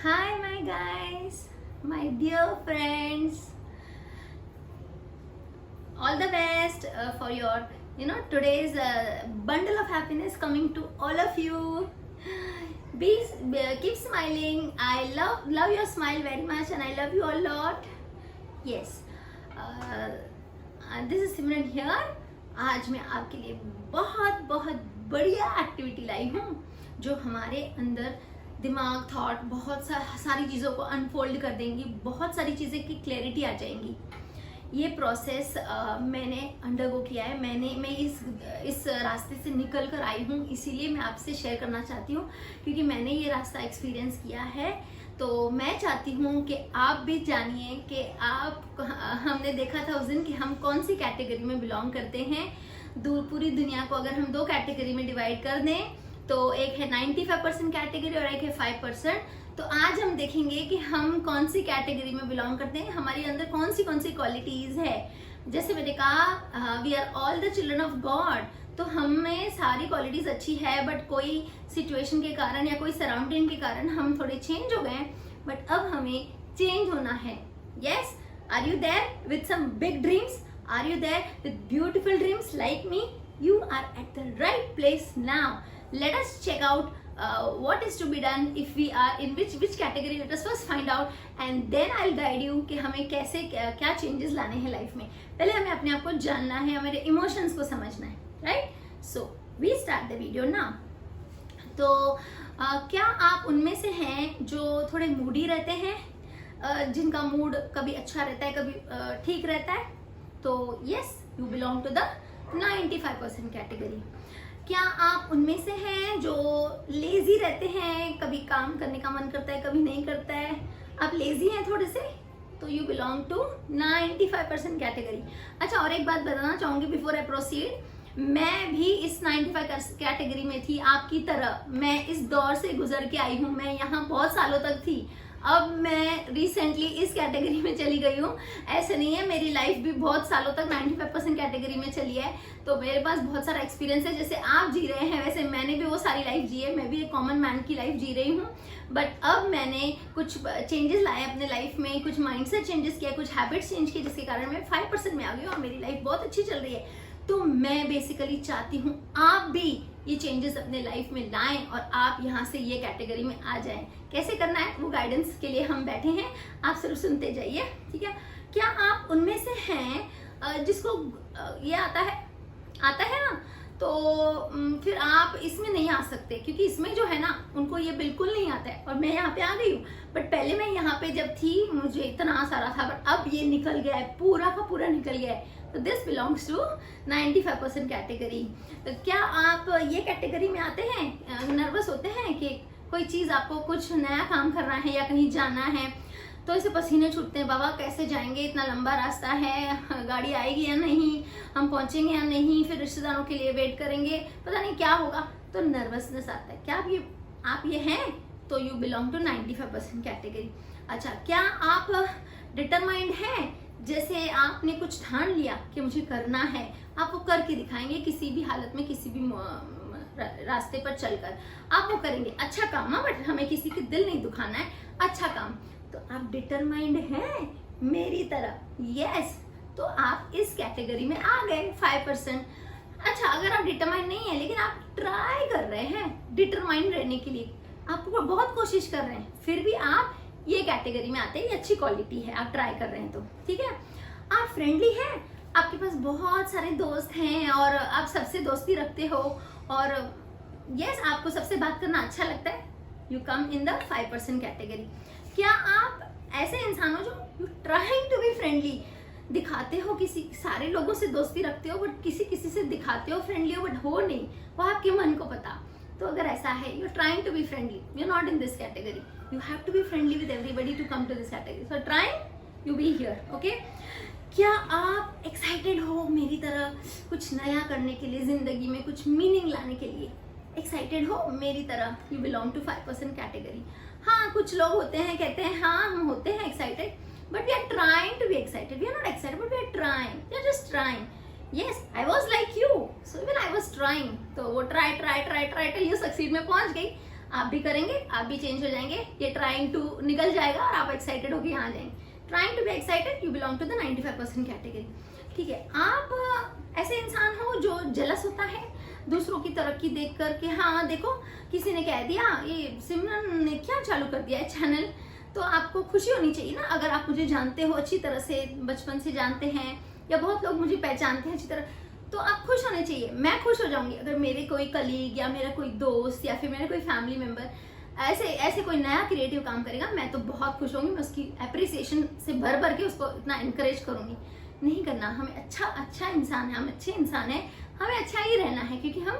Hi, my guys, my dear friends. All the best for your, today's bundle of happiness coming to all of you. Keep smiling. I love your smile very much, and I love you a lot. Yes. This is Simran here. आज मैं आपके लिए बहुत बहुत बढ़िया activity लाई हूँ जो हमारे अंदर दिमाग थॉट बहुत सारी चीज़ों को अनफोल्ड कर देंगी, बहुत सारी चीज़ें की क्लैरिटी आ जाएंगी। ये प्रोसेस मैंने अंडरगो किया है, मैं इस रास्ते से निकल कर आई हूँ, इसीलिए मैं आपसे शेयर करना चाहती हूँ क्योंकि मैंने ये रास्ता एक्सपीरियंस किया है। तो मैं चाहती हूँ कि आप भी जानिए कि हमने देखा था उस दिन कि हम कौन सी कैटेगरी में बिलोंग करते हैं। पूरी दुनिया को अगर हम दो कैटेगरी में डिवाइड कर दें तो एक है 95% कैटेगरी और एक है 5%। तो आज हम देखेंगे कि हम कौन सी कैटेगरी में बिलोंग करते हैं, हमारे अंदर कौन सी क्वालिटीज है। जैसे मैंने कहा we are all the children of God, तो हमें सारी क्वालिटीज अच्छी है, बट कोई सिचुएशन के कारण या कोई सराउंडिंग के कारण हम थोड़े चेंज हो गए, बट अब हमें चेंज होना है। Yes, are you there with some big dreams? Are you there with beautiful dreams like me? You are at the right place now. Let us check out what is to be done if we are in which category. Let us first find out and then I'll guide you कि हमें कैसे क्या changes लाने हैं life में। पहले हमें अपने आप को जानना है, हमारे इमोशंस को समझना है, right? So we start the video now. तो क्या आप उनमें से हैं जो थोड़े मूडी रहते हैं, जिनका मूड कभी अच्छा रहता है कभी ठीक रहता है? तो yes, you belong to the 95% category. क्या आप उनमें से हैं जो लेजी रहते हैं, कभी काम करने का मन करता है कभी नहीं करता है? आप लेजी हैं थोड़े से, तो यू बिलोंग टू 95% कैटेगरी। अच्छा, और एक बात बताना चाहूंगी बिफोर आई प्रोसीड, मैं भी इस 95 कैटेगरी में थी आपकी तरह। मैं इस दौर से गुजर के आई हूँ, मैं यहाँ बहुत सालों तक थी, अब मैं रिसेंटली इस कैटेगरी में चली गई हूँ। ऐसे नहीं है, मेरी लाइफ भी बहुत सालों तक 95% कैटेगरी में चली है, तो मेरे पास बहुत सारा एक्सपीरियंस है। जैसे आप जी रहे हैं वैसे मैंने भी वो सारी लाइफ जी है, मैं भी एक कॉमन मैन की लाइफ जी रही हूँ, बट अब मैंने कुछ चेंजेस लाए अपने लाइफ में, कुछ माइंडसेट चेंजेस किया, कुछ हैबिट्स चेंज किए, जिसके कारण मैं 5% में आ गई हूँ और मेरी लाइफ बहुत अच्छी चल रही है। तो मैं बेसिकली चाहती हूँ आप भी ये चेंजेस अपने लाइफ में लाएं और आप यहाँ से ये कैटेगरी में आ जाएं। कैसे करना है वो गाइडेंस के लिए हम बैठे हैं, आप सिर्फ सुनते जाइए, ठीक है? क्या आप उनमें से हैं जिसको ये आता है ना, तो फिर आप इसमें नहीं आ सकते क्योंकि इसमें जो है ना उनको ये बिल्कुल नहीं आता है, और मैं यहाँ पे आ गई हूँ। बट पहले मैं यहाँ पे जब थी मुझे इतना सारा था, बट अब ये निकल गया है, पूरा का पूरा निकल गया है। तो दिस बिलोंग्स टू 95% कैटेगरी। तो क्या आप ये कैटेगरी में आते हैं? नर्वस होते हैं कि कोई चीज़ आपको कुछ नया काम करना है या कहीं जाना है तो इसे पसीने छूटते हैं, बाबा कैसे जाएंगे, इतना लंबा रास्ता है, गाड़ी आएगी या नहीं, हम पहुंचेंगे या नहीं, फिर रिश्तेदारों के लिए वेट करेंगे, पता नहीं क्या होगा, तो नर्वसनेस आता है। क्या आप ये हैं? तो यू बिलोंग टू 95% कैटेगरी। अच्छा, क्या आप डिटरमाइंड हैं? जैसे आपने कुछ ठान लिया कि मुझे करना है, आप वो करके दिखाएंगे, किसी भी हालत में किसी भी रास्ते पर चलकर आप वो करेंगे। अच्छा काम है, बट हमें किसी के दिल नहीं दुखाना है, अच्छा काम। तो आप डिटरमाइंड हैं मेरी तरह? यस, तो आप इस कैटेगरी में आ गए 5%। अच्छा, अगर आप डिटरमाइंड नहीं है लेकिन आप ट्राई कर रहे हैं डिटरमाइंड रहने के लिए, आप बहुत कोशिश कर रहे हैं, फिर भी आप ये कैटेगरी में आते हैं, ये अच्छी क्वालिटी है, आप ट्राई कर रहे हैं तो ठीक है। आप फ्रेंडली हैं, आपके पास बहुत सारे दोस्त हैं और आप सबसे दोस्ती रखते हो, और यस आपको सबसे बात करना अच्छा लगता है, you come in the 5% category. क्या आप ऐसे इंसान हो जो you trying to be friendly, दिखाते हो किसी सारे लोगों से दोस्ती रखते हो, बट किसी से दिखाते हो फ्रेंडली हो, बट हो नहीं, वो आपके मन को पता। तो अगर ऐसा है, you trying to be friendly, you not in this category, you have to be friendly with everybody to come to this category, so trying you be here, okay? क्या आप एक्साइटेड हो मेरी तरह कुछ नया करने के लिए, जिंदगी में कुछ मीनिंग लाने के लिए एक्साइटेड हो मेरी तरह? You belong to 5% category. हाँ, कुछ लोग होते हैं कहते हैं हाँ हम होते हैं excited, but we are trying to be excited, we are not excited but we are trying, we are just trying. Yes, I was like you, so even I was trying. तो वो ट्राई till you succeed में पहुंच गई। आप भी करेंगे, आप भी चेंज हो जाएंगे। ये ट्राइंग टू निकल जाएगा और आप एक्साइटेड होकर यहाँ आ जाएंगे। Trying to be excited, you belong to the 95% category. ठीक है, आप ऐसे इंसान हो जो जेलस होता है दूसरों की तरक्की देख कर के। हाँ देखो, किसी ने कह दिया ये सिमरन ने क्या चालू कर दिया है चैनल, तो आपको खुशी होनी चाहिए ना। अगर आप मुझे जानते हो अच्छी तरह से, बचपन से जानते हैं, या बहुत लोग मुझे पहचानते हैं अच्छी तरह, तो आप खुश होने चाहिए। मैं खुश हो जाऊंगी अगर मेरे कोई कलीग या मेरा कोई दोस्त या फिर मेरा कोई फैमिली मेंबर ऐसे कोई नया क्रिएटिव काम करेगा, मैं तो बहुत खुश होंगी। मैं उसकी अप्रिसिएशन से भर भर के उसको इतना इनकरेज करूंगी। नहीं करना, हमें अच्छा इंसान है, हम अच्छे इंसान है, हमें अच्छा ही रहना है, क्योंकि हम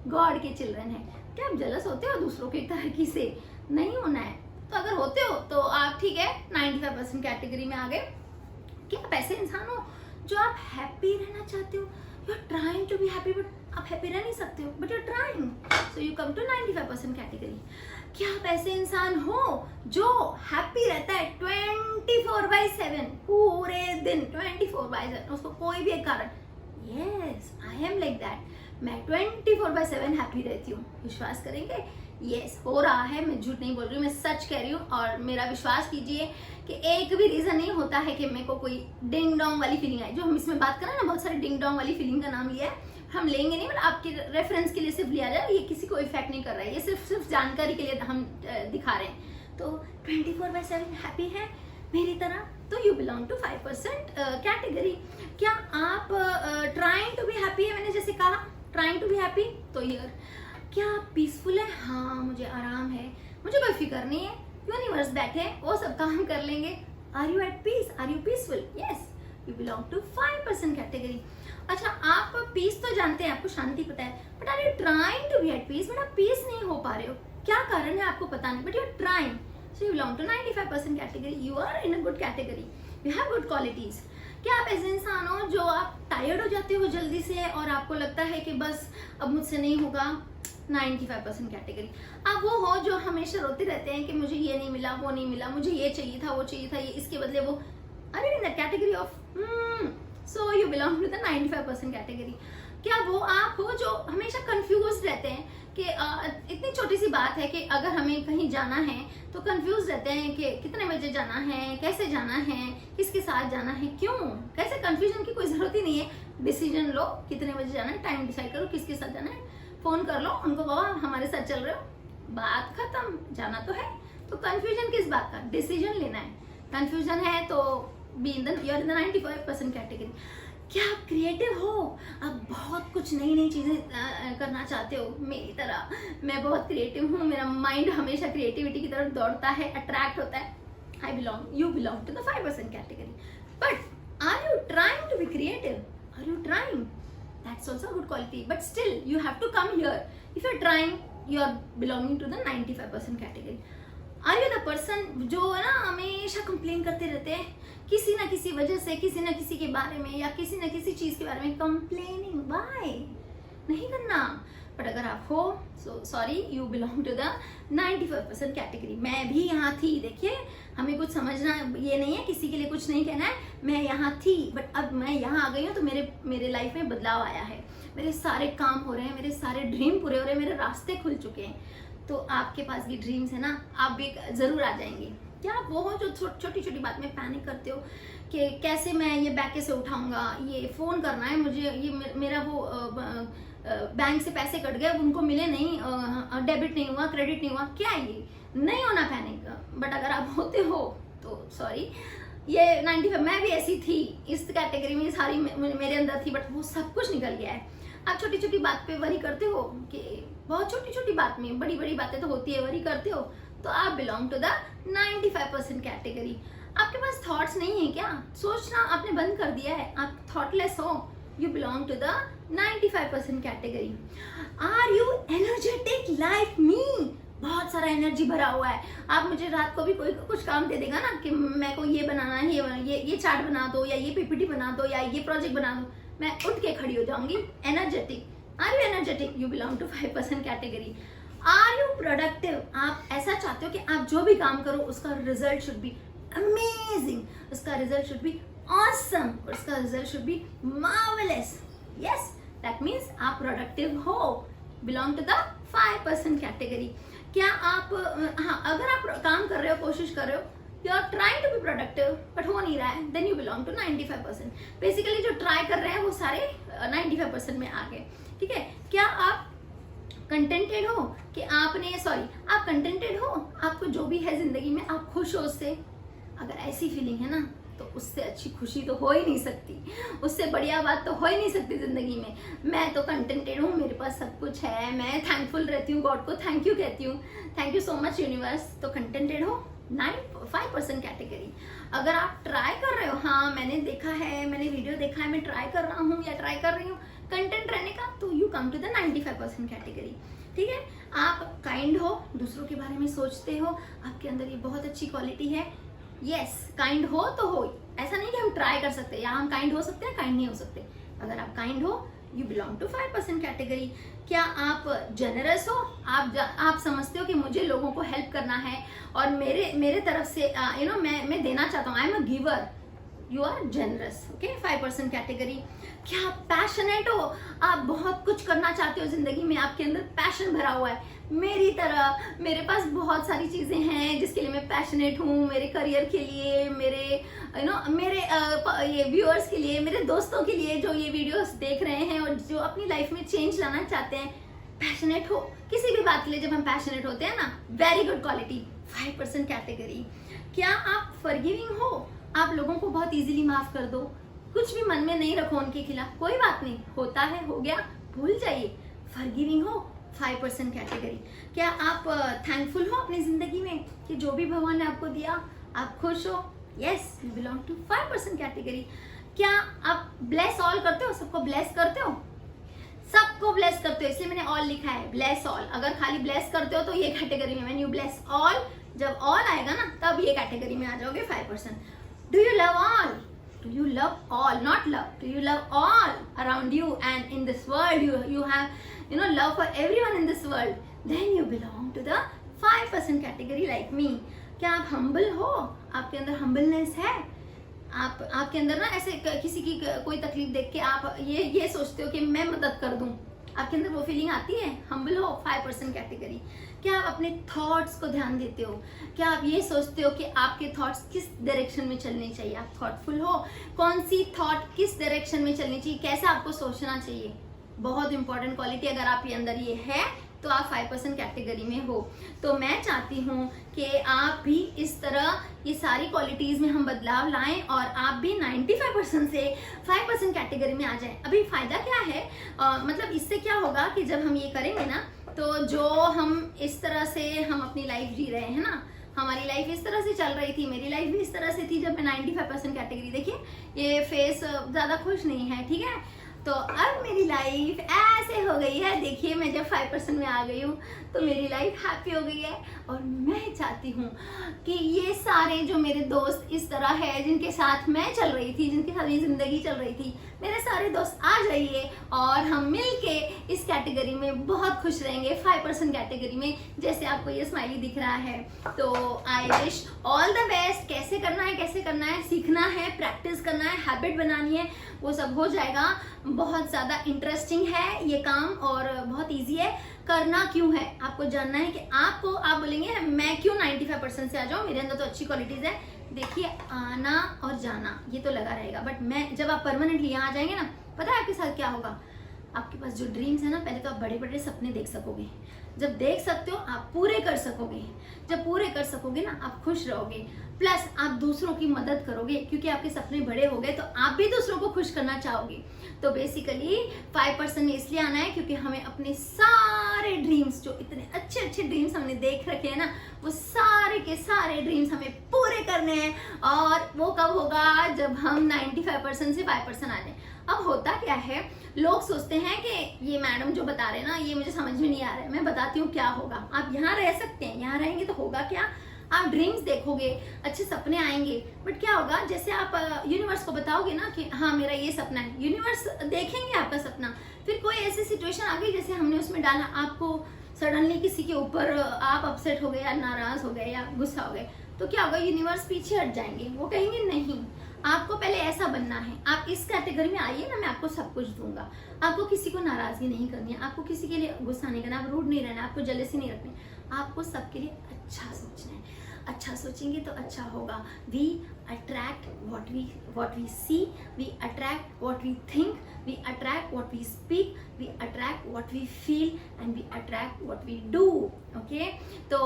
गॉड के चिल्ड्रन हैं। क्या आप जेलस होते हो दूसरों की तरक्की से? नहीं होना है। तो अगर होते हो तो आप ठीक है 95% कैटेगरी में आ गए। क्या आप ऐसे इंसान हो जो आप हैप्पी रहना चाहते हो? You are trying to be happy, but आप हैप्पी रह नहीं सकते हो, but you are trying, so you come to 95% category. क्या आप ऐसे इंसान हो जो हैप्पी रहता है 24/7, पूरे दिन 24/7, उसको कोई भी एक कारण? Yes, I am like that. मैं 24/7 हैप्पी रहती हूँ। विश्वास करेंगे? यस, हो रहा है, मैं झूठ नहीं बोल रही हूँ, मैं सच कह रही हूँ। और मेरा विश्वास कीजिए कि एक भी रीजन नहीं होता है कि मेरे को कोई डिंग डोंग वाली फीलिंग आई। जो हम इसमें बात कर रहे हैं ना, बहुत सारे डिंग डोंग वाली फीलिंग का नाम लिया है, हम लेंगे नहीं, मतलब आपके रेफरेंस के लिए सिर्फ लिया जाए। ये किसी को इफेक्ट नहीं कर रहा है, ये सिर्फ जानकारी के लिए हम दिखा रहे हैं। तो 24/7 हैप्पी है मेरी तरह, तो यू बिलोंग टू 5% कैटेगरी। क्या आप ट्राइंग टू बी हैप्पी है? मैंने जैसे कहा ट्राइंग टू बी हैप्पी, तो ईयर क्या आप पीसफुल है? हाँ, मुझे आराम है, मुझे कोई फिक्र नहीं है, यूनिवर्स बैठे वो सब काम कर लेंगे। Are you at peace? Are you peaceful? Yes, you belong to 5% category. अच्छा, आप पीस तो जानते हैं, आपको शांति पता है, but are you trying to be at peace? But आप पीस नहीं हो पा रहे हो, क्या कारण है आपको पता नहीं, but you are trying, so you belong to 95% category. You are in a good category, you have good qualities. क्या आप ऐसे इंसान हो जो आप टायर्ड हो जाते हो जल्दी से और आपको लगता है कि बस अब मुझसे नहीं होगा? 95% कैटेगरी। आप वो हो जो हमेशा रोते रहते हैं कि मुझे ये नहीं मिला, वो नहीं मिला, मुझे ये चाहिए था, वो चाहिए था, ये इसके बदले वो। Are you in the category of so you belong to the 95% category. क्या वो आप हो जो हमेशा कंफ्यूज रहते हैं कि इतनी छोटी सी बात है कि अगर हमें कहीं जाना है तो कंफ्यूज रहते हैं कि कितने बजे जाना है, कैसे जाना है, किसके साथ जाना है, क्यों? कैसे? कंफ्यूजन की कोई जरूरत ही नहीं है। डिसीजन लो, कितने बजे जाना है, टाइम डिसाइड करो, किसके साथ जाना है, फोन कर लो उनको, कहो हमारे साथ चल रहे हो, बात खत्म, जाना तो है। तो कंफ्यूजन किस बात का? डिसीजन लेना है। कंफ्यूजन है तो be in the, you are in the 95% category. क्या आप क्रिएटिव हो? आप बहुत कुछ नई नई चीजें करना चाहते हो मेरी तरह? मैं बहुत क्रिएटिव हूँ, मेरा माइंड हमेशा क्रिएटिविटी की तरफ दौड़ता है, अट्रैक्ट होता है। I belong, you belong to the 5% category. But are you trying to be creative? Are you trying? That's also a good quality, but still you have to come here. If you're trying, you are belonging to the 95% category. Are you the person जो है ना हमेशा complain करते रहते हैं किसी ना किसी वजह से, किसी ना किसी के बारे में या किसी ना किसी चीज के बारे में? Complaining why? नहीं करना। बट अगर आप हो, so sorry, you belong to the 95% category. मैं भी यहाँ थी, देखिए हमें कुछ समझना ये नहीं है, किसी के लिए कुछ नहीं कहना है। मैं यहाँ थी, बट अब मैं यहाँ आ गई हूँ, तो मेरे लाइफ में बदलाव आया है, मेरे सारे काम हो रहे हैं, मेरे सारे ड्रीम पूरे हो रहे हैं, मेरे रास्ते खुल चुके हैं। तो आपके पास भी ड्रीम्स है ना, आप भी जरूर आ जाएंगे। क्या आप वो हो जो छोटी छोटी बात में पैनिक करते हो कि कैसे मैं ये बैग कैसे उठाऊंगा, ये फोन करना है मुझे, ये मेरा वो बैंक से पैसे कट गए, उनको मिले नहीं, डेबिट नहीं हुआ, क्रेडिट नहीं हुआ, क्या ये? नहीं होना पैनिक। बट अगर आप होते हो तो सॉरी, ये 95, मैं भी ऐसी थी, इस कैटेगरी में सारी मेरे अंदर थी, बट वो सब कुछ निकल गया है। आप छोटी छोटी बात पे वरी करते हो कि बहुत छोटी छोटी बात में, बड़ी बड़ी बातें तो होती है, वरी करते हो, तो आप बिलोंग टू द 95% कैटेगरी। आपके पास थॉट्स नहीं है क्या? सोचना आपने बंद कर दिया है, आप थॉटलेस हो, you belong to the 95% category. Are you energetic like me? बहुत सारा एनर्जी भरा हुआ है। आप मुझे रात को भी कोई कुछ काम दे देगा ना कि मैं को ये बनाना है, ये चार्ट बना दो, या ये पीपीटी बना दो, या ये प्रोजेक्ट बना दो, मैं उठ के खड़ी हो जाऊंगी। Energetic. Are you energetic? You belong to 5% category. Are you productive? आप ऐसा चाहते हो कि आप जो भी काम करो उसका रिजल्ट शुड बी अमेजिंग, उसका रिजल्ट शुड बी awesome, और उसका result should be marvelous. Yes, that means आप प्रोडक्टिव हो, belong to the 5% कैटेगरी। क्या आप हाँ, अगर आप काम कर रहे हो, कोशिश कर रहे हो, you are trying to be productive but हो नहीं रहा है, then you belong to 95%। Basically जो ट्राई कर रहे हैं वो सारे 95% में आ गए, ठीक है। क्या आप कंटेंटेड हो कि आप कंटेंटेड हो, आपको जो भी है जिंदगी में आप खुश हो उससे? अगर ऐसी फीलिंग है ना, तो उससे अच्छी खुशी तो हो ही नहीं सकती, उससे बढ़िया बात तो हो ही नहीं सकती जिंदगी में। मैं तो कंटेंटेड हूँ, मेरे पास सब कुछ है, मैं थैंकफुल रहती हूँ, गॉड को थैंक यू कहती हूँ, thank you so much universe. तो कंटेंटेड हो 5% कैटेगरी। अगर आप ट्राई कर रहे हो, हाँ मैंने देखा है, मैंने वीडियो देखा है, मैं ट्राई कर रहा हूँ या ट्राई कर रही हूँ कंटेंट रहने का, तो you come to the 95% category, ठीक है। आप काइंड हो, दूसरों के बारे में सोचते हो, आपके अंदर ये बहुत अच्छी क्वालिटी है। यस, काइंड हो तो हो, ऐसा नहीं कि हम ट्राई कर सकते या हम काइंड हो सकते हैं, काइंड नहीं हो सकते। अगर आप काइंड हो, यू बिलोंग टू 5% कैटेगरी। क्या आप जेनरस हो? आप समझते हो कि मुझे लोगों को हेल्प करना है और मेरे तरफ से मैं देना चाहता हूँ, I am a giver, you are generous, okay, 5% category. क्या आप पैशनेट हो? आप बहुत कुछ करना चाहते हो जिंदगी में, आपके अंदर पैशन भरा हुआ है, मेरी तरह मेरे पास बहुत सारी चीजें हैं जिसके लिए मैं पैशनेट हूँ, मेरे करियर के लिए, मेरे मेरे ये व्यूअर्स के लिए, मेरे दोस्तों के लिए जो ये वीडियोस देख रहे हैं और जो अपनी लाइफ में चेंज लाना चाहते हैं। पैशनेट हो किसी भी बात के लिए, जब हम पैशनेट होते हैं ना, वेरी गुड क्वालिटी, 5% कैटेगरी। क्या आप फॉरगिविंग हो? आप लोगों को बहुत इजीली माफ कर दो, कुछ भी मन में नहीं रखो उनके खिलाफ, कोई बात नहीं, होता है, हो गया, भूल जाइए। फॉरगिविंग हो, 5% कैटेगरी। क्या आप थैंकफुल हो अपनी जिंदगी में कि जो भी भगवान ने आपको दिया आप खुश हो? Yes, you belong to 5% category. क्या आप ब्लेस ऑल करते हो? सबको ब्लेस करते हो? सबको ब्लेस करते हो, इसलिए मैंने ऑल लिखा है, ब्लेस ऑल। अगर खाली ब्लेस करते हो तो ये कैटेगरी में, व्हेन यू ब्लेस ऑल, जब ऑल आएगा ना तब ये कैटेगरी में आ जाओगे, 5%। Do you love all? Do you love all? Not love. Do you love all around you and in this world? You have love for everyone in this world. Then you belong to the 5% category like me. क्या आप humble हो? आपके अंदर humbleness है? आपके अंदर ना ऐसे किसी की कोई तकलीफ देख के आप ये सोचते हो कि मैं मदद कर दूं, आपके अंदर वो फीलिंग आती है? हम्बल हो, 5% कैटेगरी। क्या आप अपने थॉट्स को ध्यान देते हो? क्या आप ये सोचते हो कि आपके थॉट्स किस डायरेक्शन में चलने चाहिए? आप थॉटफुल हो, कौन सी थॉट किस डायरेक्शन में चलनी चाहिए, कैसे आपको सोचना चाहिए? बहुत इंपॉर्टेंट क्वालिटी, अगर आपके अंदर ये है तो आप 5% कैटेगरी में हो। तो मैं चाहती हूँ कि आप भी इस तरह ये सारी क्वालिटीज में हम बदलाव लाएं और आप भी 95% से 5% कैटेगरी में आ जाएं। अभी फायदा क्या है, मतलब इससे क्या होगा कि जब हम ये करेंगे ना, तो जो हम इस तरह से हम अपनी लाइफ जी रहे हैं ना, हमारी लाइफ इस तरह से चल रही थी, मेरी लाइफ भी इस तरह से थी जब मैं 95% कैटेगरी, देखिए ये फेस ज्यादा खुश नहीं है, ठीक है, तो अब मेरी लाइफ ऐसे हो गई है। देखिए मैं जब 5% में आ गई हूँ तो मेरी लाइफ हैप्पी हो गई है। और मैं चाहती हूँ कि ये सारे जो मेरे दोस्त इस तरह है, जिनके साथ मैं चल रही थी, जिनके साथ मेरी जिंदगी चल रही थी, मेरे सारे दोस्त आ जाइए और हम मिलके इस कैटेगरी में बहुत खुश रहेंगे, 5% कैटेगरी में, जैसे आपको ये स्माइली दिख रहा है। तो I wish all the best. कैसे करना है, सीखना है, प्रैक्टिस करना है, हैबिट बनानी है, वो सब हो जाएगा। बहुत ज़्यादा इंटरेस्टिंग है ये काम और बहुत ईजी है। करना क्यों है, आपको जानना है कि आप बोलेंगे मैं क्यों 95% से आ जाऊँ, मेरे अंदर तो अच्छी क्वालिटीज़ है। देखिए आना और जाना ये तो लगा रहेगा, बट मैं जब आप परमानेंटली यहाँ आ जाएंगे ना, पता है आपके साथ क्या होगा? आपके पास जो ड्रीम्स है ना, पहले तो आप बड़े बड़े सपने देख सकोगे, जब देख सकते हो आप पूरे कर सकोगे, जब पूरे कर सकोगे ना आप खुश रहोगे, प्लस आप दूसरों की मदद करोगे, क्योंकि आपके सपने बड़े हो गए तो आप भी दूसरों को खुश करना चाहोगे। तो बेसिकली 5% में इसलिए आना है क्योंकि हमें अपने सारे ड्रीम्स, जो इतने अच्छे अच्छे ड्रीम्स हमने देख रखे हैं ना, वो सारे के सारे ड्रीम्स हमें पूरे करने हैं। और वो कब होगा? जब हम 95% से 5% आ जाए। अब होता क्या है, लोग सोचते हैं कि ये मैडम जो बता रहे हैं ना, ये मुझे समझ में नहीं आ रहा है। मैं बताती हूँ क्या होगा। आप यहाँ रह सकते हैं, यहाँ रहेंगे तो होगा क्या, आप ड्रीम्स देखोगे, अच्छे सपने आएंगे, बट क्या होगा, जैसे आप यूनिवर्स को बताओगे ना कि हाँ मेरा ये सपना है, यूनिवर्स देखेंगे आपका सपना। फिर कोई ऐसी सिचुएशन आ गई जैसे हमने उसमें डाला, आपको सडनली किसी के ऊपर आप अपसेट हो गए या नाराज हो गए या गुस्सा हो गए, तो क्या होगा, यूनिवर्स पीछे हट जाएंगे, वो कहेंगे नहीं, आपको पहले ऐसा बनना है, आप इस कैटेगरी में आइए ना, मैं आपको सब कुछ दूंगा। आपको किसी को नाराजगी नहीं करनी है, आपको किसी के लिए गुस्सा नहीं करना, आप रूड नहीं रहना, आपको जेलसी नहीं रखनी, आपको सबके लिए अच्छा सोचना है। अच्छा सोचेंगे तो अच्छा होगा। We attract what we see, we attract what we think, we attract what we speak, we attract what we feel and we attract what we do. Okay तो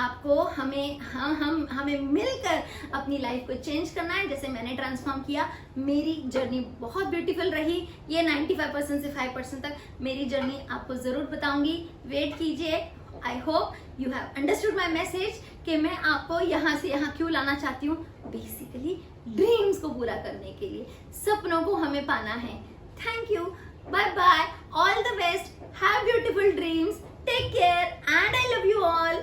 आपको हमें मिलकर अपनी लाइफ को चेंज करना है, जैसे मैंने ट्रांसफॉर्म किया। मेरी जर्नी बहुत ब्यूटीफुल रही। ये 95% से 5% तक मेरी जर्नी आपको ज़रूर बताऊंगी, वेट कीजिए। I hope you have understood my message कि मैं आपको यहाँ से यहाँ क्यों लाना चाहती हूँ। बेसिकली ड्रीम्स को पूरा करने के लिए, सपनों को हमें पाना है। Thank you, bye bye, all the best, have beautiful dreams, take care and I love you all.